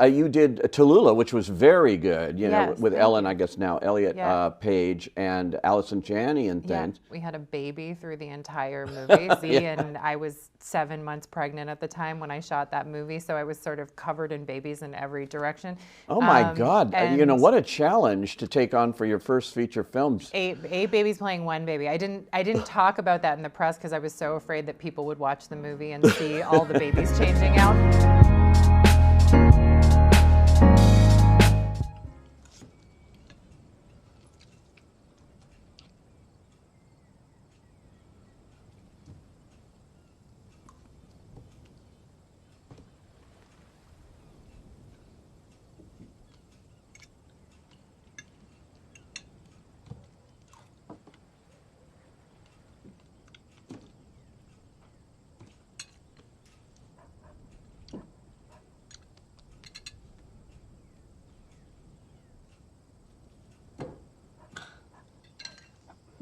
You did Tallulah, which was very good, you know, Yes, with thank Ellen, you. I guess now Elliot Yeah. Page and Allison Janney and Yeah, things. we had a baby through the entire movie. Z, Yeah. and I was 7 months pregnant at the time when I shot that movie, so I was sort of covered in babies in every direction. Oh my God. You know, And what a challenge to take on for your first feature films. eight babies playing one baby. I didn't talk about that in the press because I was so afraid that people would watch the movie and see all the babies changing out.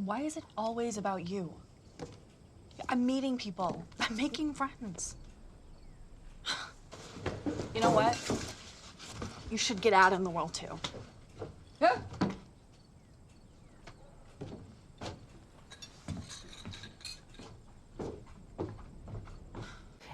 Why is it always about you? I'm meeting people. I'm making friends. You know what? You should get out in the world too.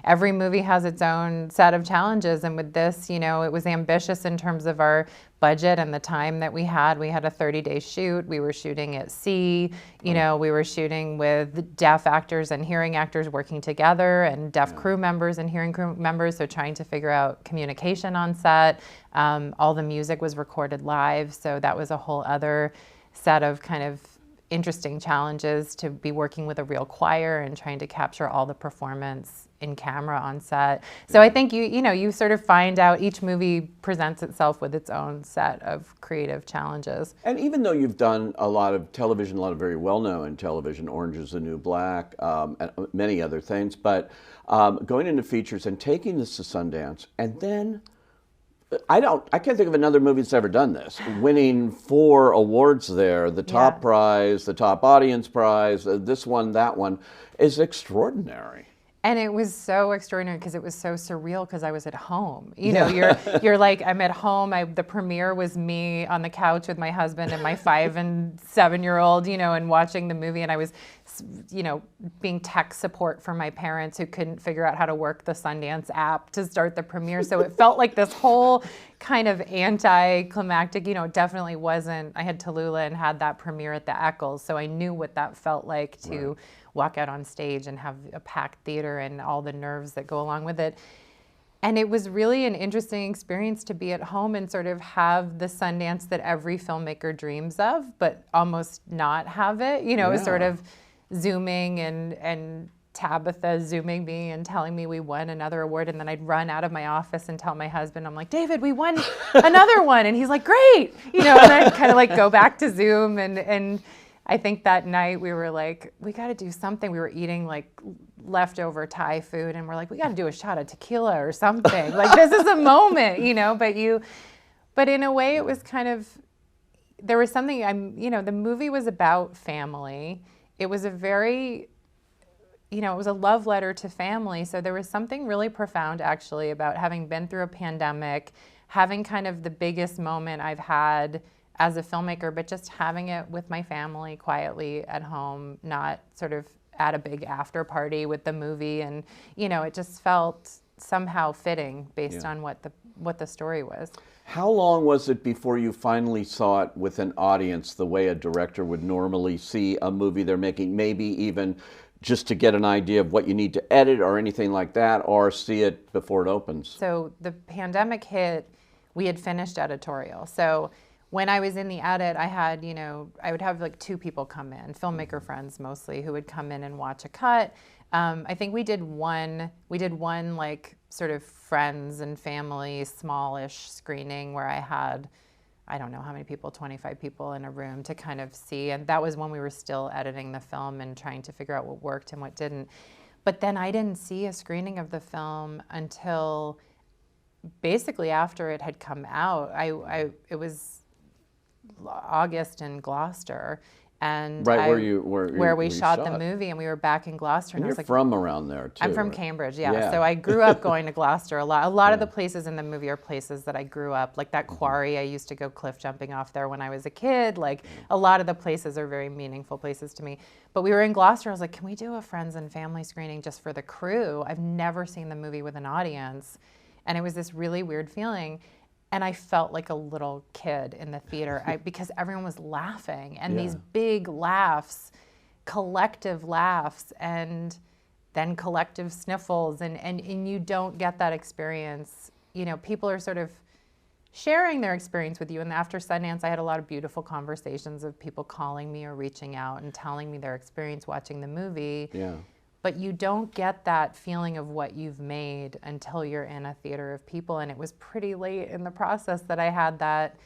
Every movie has its own set of challenges, and with this, you know, it was ambitious in terms of our budget and the time that we had. We had a 30-day shoot. We were shooting at sea. You know, we were shooting with deaf actors and hearing actors working together, and deaf crew members and hearing crew members, so trying to figure out communication on set. All the music was recorded live, so that was a whole other set of kind of interesting challenges, to be working with a real choir and trying to capture all the performance in camera on set. So I think you sort of find out each movie presents itself with its own set of creative challenges. And even though you've done a lot of television, a lot of very well-known television, Orange is the New Black, and many other things, but going into features and taking this to Sundance, and then I can't think of another movie that's ever done this. Winning 4 awards there, the top prize, the top audience prize, this one, that one, is extraordinary. And it was so extraordinary because it was so surreal because I was at home. You know, you're like, I'm at home. The premiere was me on the couch with my husband and my 5 and 7-year-old, you know, and watching the movie. And I was, you know, being tech support for my parents who couldn't figure out how to work the Sundance app to start the premiere. So it felt like this whole kind of anticlimactic, you know, it definitely wasn't. I had Tallulah and had that premiere at the Eccles, so I knew what that felt like to walk out on stage and have a packed theater and all the nerves that go along with it. And it was really an interesting experience to be at home and sort of have the Sundance that every filmmaker dreams of, but almost not have it. You know, it was sort of Zooming and Tabitha Zooming me and telling me we won another award, and then I'd run out of my office and tell my husband, I'm like, David, we won another one. And he's like, great. You know, and I'd kind of like go back to Zoom, and I think that night we were like, we got to do something. We were eating like leftover Thai food, and we're like, we got to do a shot of tequila or something. Like, this is a moment, you know. But in a way, it was kind of, there was something. The movie was about family. It was a very, it was a love letter to family. So there was something really profound, actually, about having been through a pandemic, having kind of the biggest moment I've had as a filmmaker, but just having it with my family quietly at home, not sort of at a big after party with the movie. And, it just felt somehow fitting based on what the story was. How long was it before you finally saw it with an audience the way a director would normally see a movie they're making, maybe even just to get an idea of what you need to edit or anything like that, or see it before it opens? So the pandemic hit, we had finished editorial. So when I was in the edit, I had, I would have like 2 people come in, filmmaker friends mostly, who would come in and watch a cut. I think we did one like sort of friends and family, smallish screening where I had, I don't know how many people, 25 people in a room to kind of see. And that was when we were still editing the film and trying to figure out what worked and what didn't. But then I didn't see a screening of the film until basically after it had come out. It was August in Gloucester, And Right where you where we shot the it. movie, and we were back in Gloucester. And I you're was like, from around there too. I'm from right? Cambridge, yeah. So I grew up going to Gloucester a lot. A lot of the places in the movie are places that I grew up, like that quarry. I used to go cliff jumping off there when I was a kid. Like a lot of the places are very meaningful places to me. But we were in Gloucester. I was like, can we do a friends and family screening just for the crew? I've never seen the movie with an audience. And it was this really weird feeling. And I felt like a little kid in the theater because everyone was laughing, and these big laughs, collective laughs, and then collective sniffles, and you don't get that experience. You know, people are sort of sharing their experience with you. And after Sundance, I had a lot of beautiful conversations of people calling me or reaching out and telling me their experience watching the movie. Yeah. But you don't get that feeling of what you've made until you're in a theater of people. And it was pretty late in the process that I had that,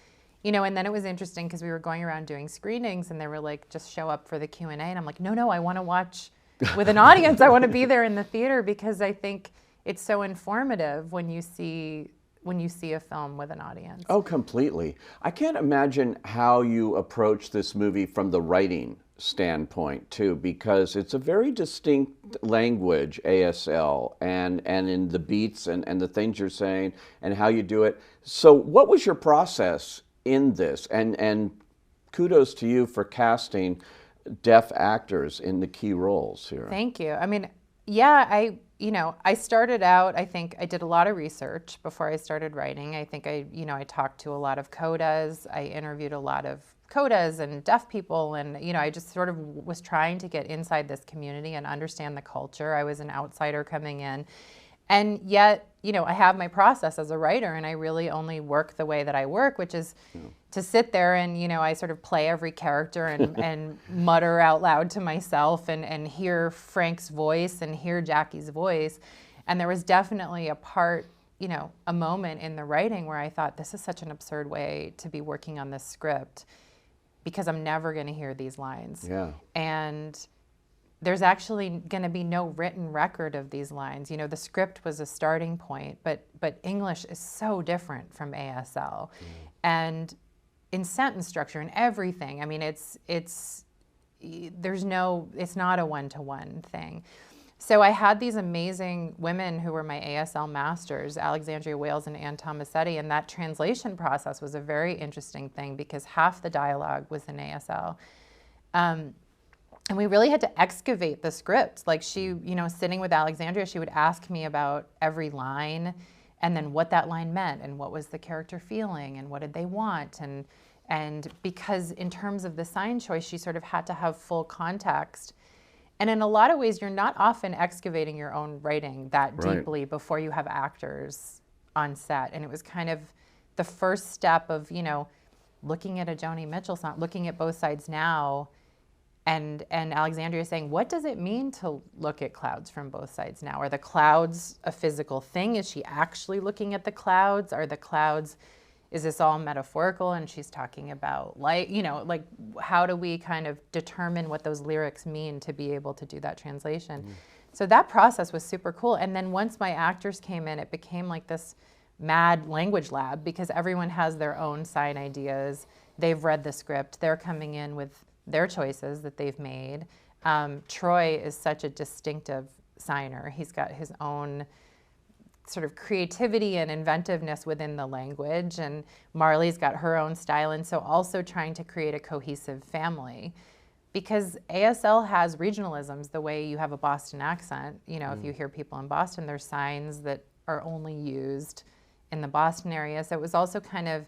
you know. And then it was interesting because we were going around doing screenings, and they were like, just show up for the Q&A. And I'm like, no, I want to watch with an audience. I want to be there in the theater, because I think it's so informative when you see a film with an audience. Oh, completely. I can't imagine how you approach this movie from the writing standpoint too, because it's a very distinct language, ASL, and in the beats and the things you're saying and how you do it. So what was your process in this? And kudos to you for casting deaf actors in the key roles here. Thank you. I mean, yeah, I started out, I think I did a lot of research before I started writing. I think I talked to a lot of CODAs. I interviewed a lot of CODAs and deaf people, and I just sort of was trying to get inside this community and understand the culture. I was an outsider coming in, and yet I have my process as a writer, and I really only work the way that I work, which is to sit there and I sort of play every character and mutter out loud to myself and hear Frank's voice and hear Jackie's voice. And there was definitely a part, a moment in the writing where I thought, this is such an absurd way to be working on this script, because I'm never going to hear these lines. Yeah. And there's actually going to be no written record of these lines. The script was a starting point, but English is so different from ASL. And in sentence structure and everything, I mean, it's not a one-to-one thing. So I had these amazing women who were my ASL masters, Alexandria Wales and Ann Tomasetti, and that translation process was a very interesting thing because half the dialogue was in ASL. And we really had to excavate the script. Like she, sitting with Alexandria, she would ask me about every line and then what that line meant and what was the character feeling and what did they want. And because in terms of the sign choice, she sort of had to have full context. And in a lot of ways, you're not often excavating your own writing that deeply before you have actors on set. And it was kind of the first step of, looking at a Joni Mitchell song, looking at Both Sides Now, and Alexandria saying, what does it mean to look at clouds from both sides now? Are the clouds a physical thing? Is she actually looking at the clouds? Are the clouds, is this all metaphorical? And she's talking about light, like how do we kind of determine what those lyrics mean to be able to do that translation? So that process was super cool. And then once my actors came in, it became like this mad language lab because everyone has their own sign ideas. They've read the script. They're coming in with their choices that they've made. Troy is such a distinctive signer. He's got his own sort of creativity and inventiveness within the language, and Marley's got her own style, and so also trying to create a cohesive family. Because ASL has regionalisms, the way you have a Boston accent. If you hear people in Boston, there's signs that are only used in the Boston area. So it was also kind of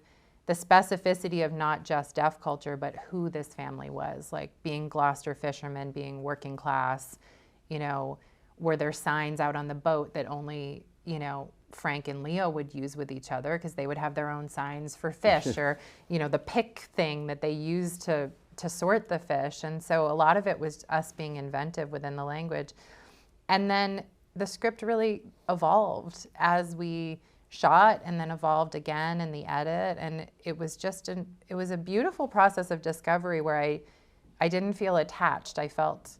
the specificity of not just deaf culture, but who this family was, like being Gloucester fishermen, being working class, were there signs out on the boat that only, Frank and Leo would use with each other because they would have their own signs for fish or, the pick thing that they used to sort the fish. And so a lot of it was us being inventive within the language. And then the script really evolved as we shot and then evolved again in the edit, and it was just it was a beautiful process of discovery where I didn't feel attached. I felt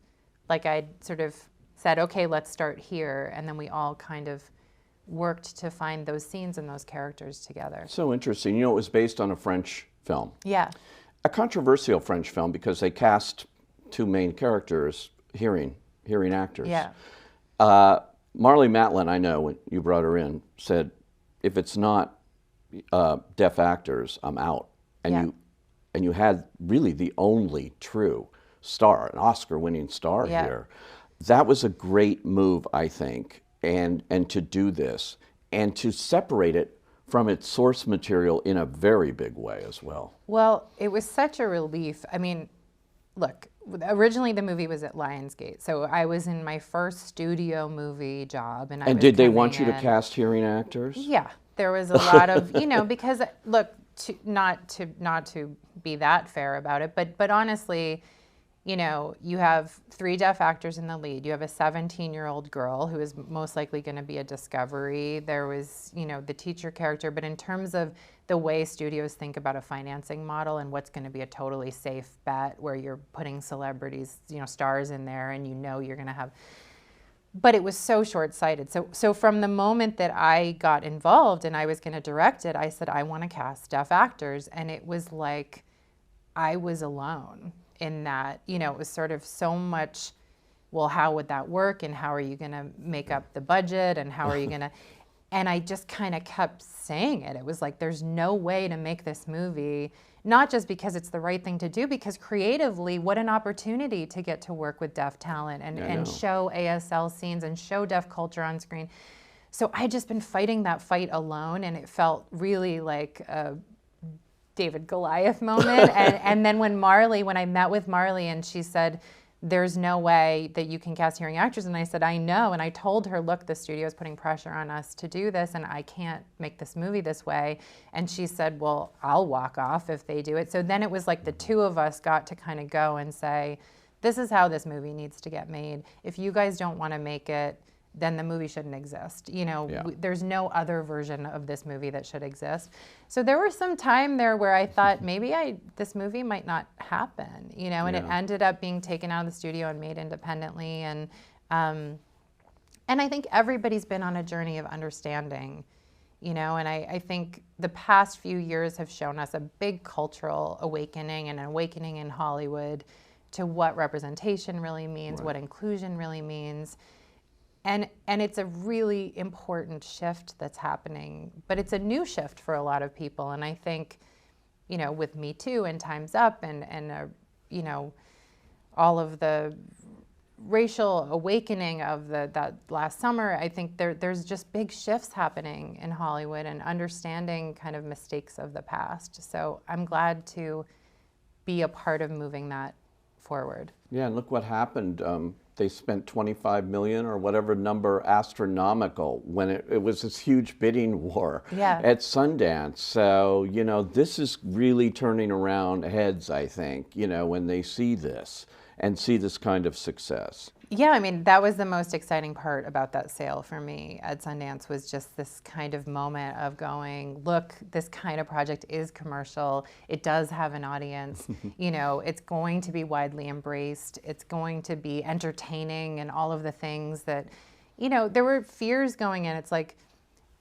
like I'd sort of said, okay, let's start here, and then we all kind of worked to find those scenes and those characters together. So interesting. It was based on a French film. Yeah. a controversial French film because they cast two main characters, hearing actors. Yeah. Marlee Matlin, I know when you brought her in, said, if it's not deaf actors, I'm out. And you had really the only true star, an Oscar-winning star here. That was a great move, I think, and to do this and to separate it from its source material in a very big way as well. Well, it was such a relief. I mean, look, originally the movie was at Lionsgate, so I was in my first studio movie job, and did they want you to cast hearing actors? Yeah, there was a lot of, because look, not to be that fair about it, but honestly, you have 3 deaf actors in the lead. You have a 17-year-old girl who is most likely going to be a discovery. There was, the teacher character. But in terms of the way studios think about a financing model and what's going to be a totally safe bet where you're putting celebrities, stars in there and you're going to have... But it was so short-sighted. So from the moment that I got involved and I was going to direct it, I said, I want to cast deaf actors. And it was like I was alone in that, it was sort of so much, well, how would that work? And how are you going to make up the budget? And how are you going to, and I just kind of kept saying it. It was like, there's no way to make this movie, not just because it's the right thing to do, because creatively, what an opportunity to get to work with deaf talent and show ASL scenes and show deaf culture on screen. So I'd just been fighting that fight alone, and it felt really like a David Goliath moment. and then when I met with Marlee and she said, there's no way that you can cast hearing actors. And I said, I know. And I told her, look, the studio is putting pressure on us to do this and I can't make this movie this way. And she said, well, I'll walk off if they do it. So then it was like the two of us got to kind of go and say, this is how this movie needs to get made. If you guys don't want to make it, then the movie shouldn't exist. There's no other version of this movie that should exist. So there was some time there where I thought maybe this movie might not happen, and it ended up being taken out of the studio and made independently. And I think everybody's been on a journey of understanding, and I think the past few years have shown us a big cultural awakening and an awakening in Hollywood to what representation really means, what inclusion really means. And it's a really important shift that's happening, but it's a new shift for a lot of people. And I think, with Me Too and Time's Up and all of the racial awakening of that last summer, I think there's just big shifts happening in Hollywood and understanding kind of mistakes of the past. So I'm glad to be a part of moving that forward. Yeah, and look what happened. They spent $25 million or whatever number, astronomical, when it was this huge bidding war at Sundance. So, this is really turning around heads, I think, when they see this and see this kind of success. Yeah, I mean, that was the most exciting part about that sale for me at Sundance, was just this kind of moment of going, look, this kind of project is commercial. It does have an audience. It's going to be widely embraced. It's going to be entertaining and all of the things that, there were fears going in. It's like,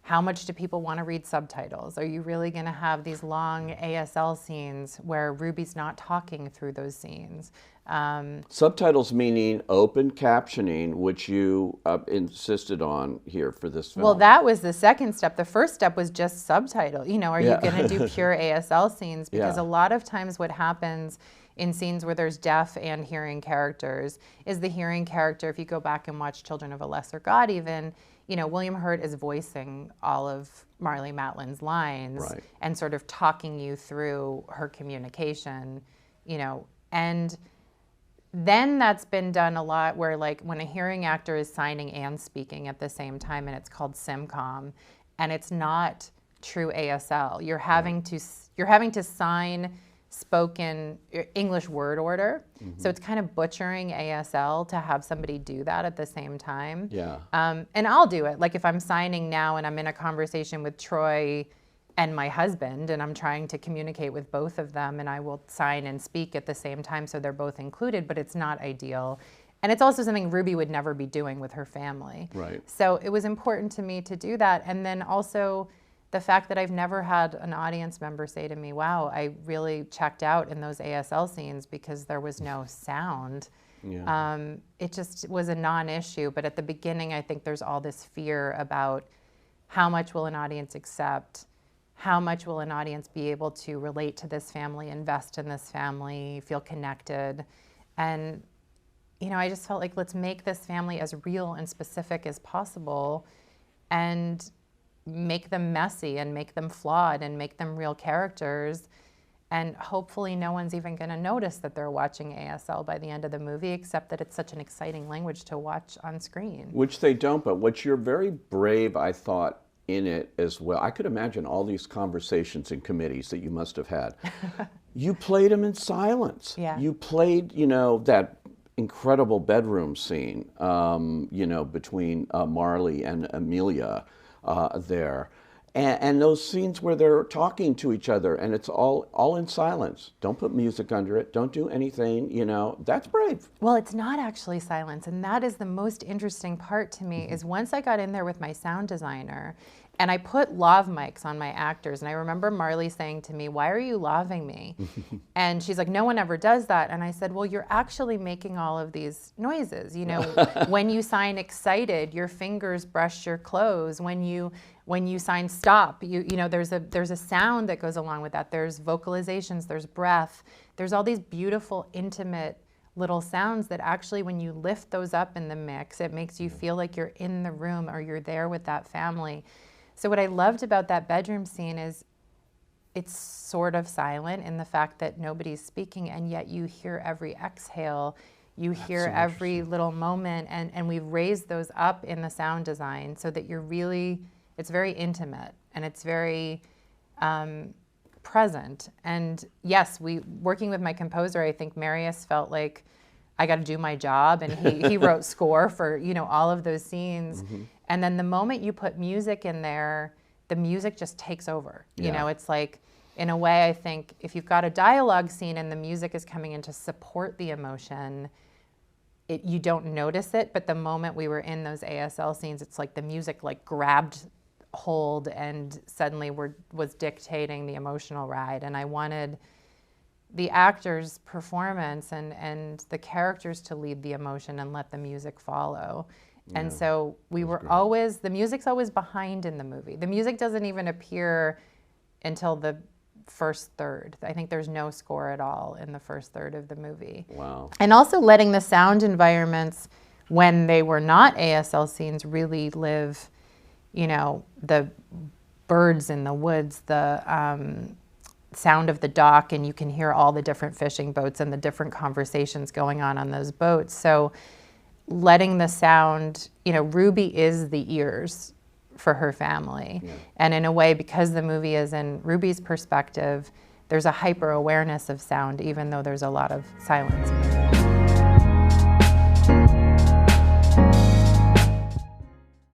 how much do people want to read subtitles? Are you really going to have these long ASL scenes where Ruby's not talking through those scenes? Subtitles meaning open captioning, which you insisted on here for this film. Well, that was the second step. The first step was just subtitle. Are you going to do pure ASL scenes? Because a lot of times what happens in scenes where there's deaf and hearing characters is the hearing character, if you go back and watch Children of a Lesser God even, William Hurt is voicing all of Marlee Matlin's lines and sort of talking you through her communication, and then that's been done a lot where, like, when a hearing actor is signing and speaking at the same time, and it's called SimCom, and it's not true ASL. You're having to sign spoken English word order. So it's kind of butchering ASL to have somebody do that at the same time. And I'll do it. Like if I'm signing now and I'm in a conversation with Troy and my husband and I'm trying to communicate with both of them, and I will sign and speak at the same time so they're both included, but it's not ideal. And it's also something Ruby would never be doing with her family. So it was important to me to do that. And then also the fact that I've never had an audience member say to me, wow, I really checked out in those ASL scenes because there was no sound. Yeah. It just was a non-issue. But at the beginning, I think there's all this fear about how much will an audience accept, how much will an audience be able to relate to this family, invest in this family, feel connected. And, you know, I just felt like, let's make this family as real and specific as possible and make them messy and make them flawed and make them real characters. And hopefully no one's even going to notice that they're watching ASL by the end of the movie, except that it's such an exciting language to watch on screen. Which they don't, but what you're very brave, I thought, in it as well. I could imagine all these conversations in committees that you must have had. You played them in silence. Yeah. You played, you know, that incredible bedroom scene, you know, between Marley and Amelia there. And those scenes where they're talking to each other and it's all in silence. Don't put music under it. Don't do anything, you know. That's brave. Well, it's not actually silence. And that is the most interesting part to me is once I got in there with my sound designer and I put lav mics on my actors. And I remember Marley saying to me, why are you laving me? And she's like, no one ever does that. And I said, well, you're actually making all of these noises. You know, when you sign excited, your fingers brush your clothes. When you sign stop, you know, there's a sound that goes along with that. There's vocalizations, there's breath. There's all these beautiful, intimate little sounds that actually when you lift those up in the mix, it makes you feel like you're in the room or you're there with that family. So what I loved about that bedroom scene is it's sort of silent in the fact that nobody's speaking, and yet you hear every exhale, you hear every little moment, and we've raised those up in the sound design so that you're really, it's very intimate and it's very present. And yes, working with my composer, I think Marius felt like I got to do my job, and he wrote score for, you know, all of those scenes. Mm-hmm. And then the moment you put music in there, the music just takes over. You know, it's like, in a way, I think if you've got a dialogue scene and the music is coming in to support the emotion, you don't notice it. But the moment we were in those ASL scenes, it's like the music like grabbed hold and suddenly was dictating the emotional ride. And I wanted the actor's performance and the characters to lead the emotion and let the music follow. And so we were always, the music's always behind in the movie. The music doesn't even appear until the first third. I think there's no score at all in the first third of the movie. Wow. And also letting the sound environments, when they were not ASL scenes, really live, you know, the birds in the woods, the sound of the dock, and you can hear all the different fishing boats and the different conversations going on those boats. So letting the sound, you know, Ruby is the ears for her family. Yeah. And in a way, because the movie is in Ruby's perspective, there's a hyper awareness of sound, even though there's a lot of silence.